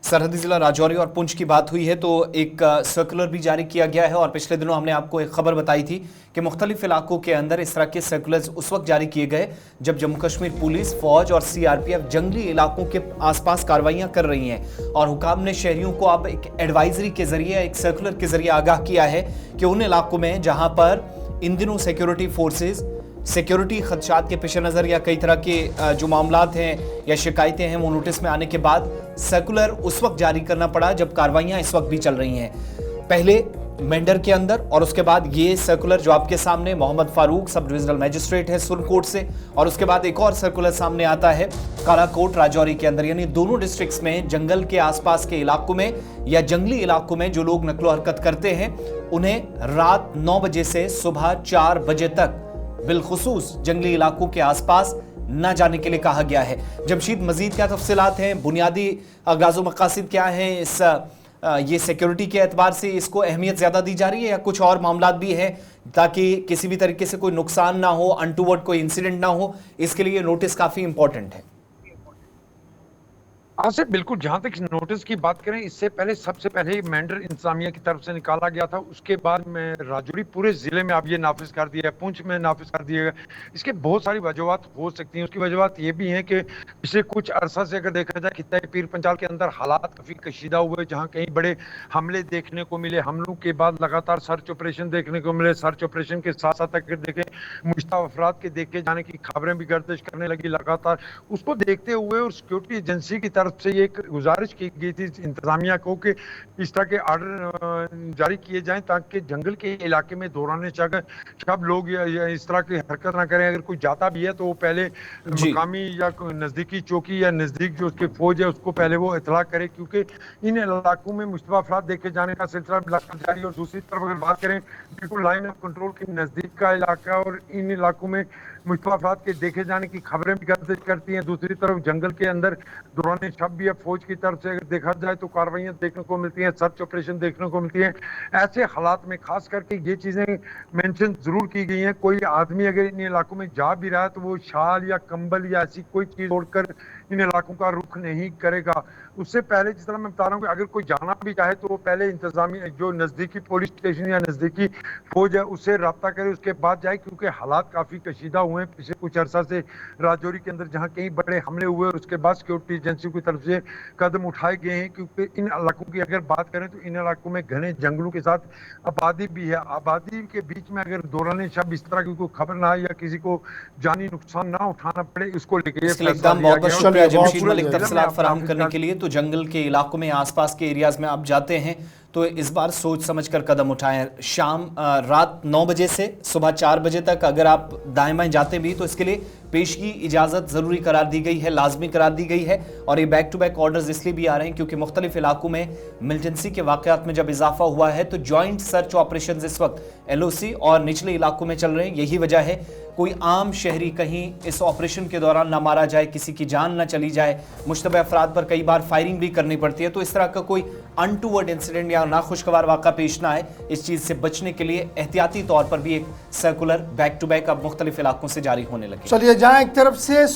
सरहदी जिला राजौरी और पुंछ की बात हुई है तो एक सर्कुलर भी जारी किया गया है और पिछले दिनों हमने आपको एक खबर बताई थी कि मुख्तलिफ इलाकों के अंदर इस तरह के सर्कुलर्स उस वक्त जारी किए गए जब जम्मू कश्मीर पुलिस, फौज और सीआरपीएफ जंगली इलाकों के आसपास कार्रवाइयां कर रही हैं और हुकाम ने शहरियों को अब एक एडवाइजरी के जरिए, एक सर्कुलर के जरिए आगाह किया है कि उन इलाकों में जहां पर इन दिनों सिक्योरिटी फोर्सेज सिक्योरिटी खदशात के पेश नज़र या कई तरह के जो मामलात हैं या शिकायतें हैं वो नोटिस में आने के बाद सर्कुलर उस वक्त जारी करना पड़ा जब कार्रवाइयां इस वक्त भी चल रही हैं। पहले मेंढर के अंदर और उसके बाद ये सर्कुलर जो आपके सामने Mohammad Farooq sub divisional magistrate है सुरनकोट से, और उसके बाद एक और सर्कुलर सामने आता है कालाकोट राजौरी के अंदर, यानी दोनों डिस्ट्रिक्ट्स में जंगल के आसपास के इलाकों में या जंगली इलाकों में जो लोग नकलो हरकत करते हैं उन्हें रात 9 बजे से सुबह 4 बजे तक बिलखुसूस जंगली इलाकों के आसपास न जाने के लिए कहा गया है। जमशीद, मजीद क्या तफसीलात हैं, बुनियादी गाज़ो मकासिद क्या हैं, ये सिक्योरिटी के एतबार से इसको अहमियत ज़्यादा दी जा रही है या कुछ और मामलात भी हैं ताकि किसी भी तरीके से कोई नुकसान ना हो, अनटूवर्ड कोई इंसिडेंट ना हो, इसके लिए नोटिस काफ़ी इंपॉर्टेंट है? आसिफ, बिल्कुल। जहां तक नोटिस की बात करें, इससे पहले सबसे पहले मेंढर इंतजामिया की तरफ से निकाला गया था, उसके बाद में राजौरी पूरे जिले में अब ये नाफिज कर दिया है, पुंछ में नाफिज कर दिया है। इसके बहुत सारी वजूहत हो सकती हैं। उसकी वजूहत ये भी हैं कि पिछले कुछ अरसा से अगर देखा जाए खित्ता पीर पंजाल के अंदर हालात काफ़ी कशीदा हुए, जहाँ कई बड़े हमले देखने को मिले, हमलों के बाद लगातार सर्च ऑपरेशन देखने को मिले। सर्च ऑपरेशन के साथ साथ अगर देखें मुश्तबा अफराद के देखे जाने की खबरें भी गर्दिश करने लगी लगातार। उसको देखते हुए और सिक्योरिटी एजेंसी की तरफ से ये एक गुजारिश की गई थी इंतजामिया को कि इस तरह के आर्डर जारी किए जाएं ताकि जंगल के इलाके में दौरान सब लोग या इस तरह की हरकत ना करें। अगर कोई जाता भी है तो वो पहले मकामी या नजदीकी चौकी या नजदीक जो उसकी फौज है उसको पहले वो इतला करे, क्योंकि इन इलाकों में मुश्तबा अफराद देखे जाने का सिलसिला लगातार जारी। और दूसरी तरफ अगर बात करें, बिल्कुल लाइन ऑफ कंट्रोल के नजदीक का इलाका और इन इलाकों में मुश्तबा अफराद के देखे जाने की खबरें भी गर्दिश करती हैं। दूसरी तरफ जंगल के अंदर दौरान शब भी अब फौज की तरफ से अगर देखा जाए तो कार्रवाइयां देखने को मिलती हैं, सर्च ऑपरेशन देखने को मिलती हैं। ऐसे हालात में खास करके ये चीजें मेंशन जरूर की गई हैं, कोई आदमी अगर इन इलाकों में जा भी रहा है तो वो शाल या कंबल या ऐसी कोई चीज ओढ़कर इन इलाकों का रुख नहीं करेगा। उससे पहले जिस तरह मैं बता रहा हूँ कि अगर कोई जाना भी चाहे तो वो पहले इंतजामिया जो नजदीकी पुलिस स्टेशन या नजदीकी फौज है उससे रब्ता करे, उसके बाद जाए, क्योंकि हालात काफी कशीदा हुए हैं पिछले कुछ अरसा से राजौरी के अंदर, जहाँ कई बड़े हमले हुए और उसके बाद सिक्योरिटी एजेंसी की तरफ से कदम उठाए गए हैं। क्योंकि इन इलाकों की अगर बात करें तो इन इलाकों में घने जंगलों के साथ आबादी भी है। आबादी के बीच में अगर दौरान शब इस तरह की कोई खबर ना आए या किसी को जानी नुकसान ना उठाना पड़े, इसको लेकर फराहम करने के लिए तो जंगल के इलाकों में आसपास के एरियाज में आप जाते हैं तो इस बार सोच समझकर कदम उठाएं। शाम रात 9 बजे से सुबह 4 बजे तक अगर आप दाएं बाएं जाते भी तो इसके लिए पेश की इजाज़त ज़रूरी करार दी गई है, लाजमी करार दी गई है। और ये बैक टू बैक ऑर्डर्स इसलिए भी आ रहे हैं क्योंकि मुख्तलिफ इलाकों में मिलिटेंसी के वाक़यात में जब इजाफा हुआ है तो जॉइंट सर्च ऑपरेशन इस वक्त LOC और निचले इलाकों में चल रहे हैं। यही वजह है कोई आम शहरी कहीं इस ऑपरेशन के दौरान ना मारा जाए, किसी की जान ना चली जाए। मुश्तबा अफराद पर कई बार फायरिंग भी करनी पड़ती है, तो इस तरह का कोई अनटूवर्ड इंसिडेंट या नाखुशगवार वाक़ा पेश ना आए, इस चीज़ से बचने के लिए एहतियाती तौर पर भी एक सर्कुलर बैक टू बैक अब मुख्तलिफ इलाकों से जारी होने लगी। चलिए जाएं एक तरफ से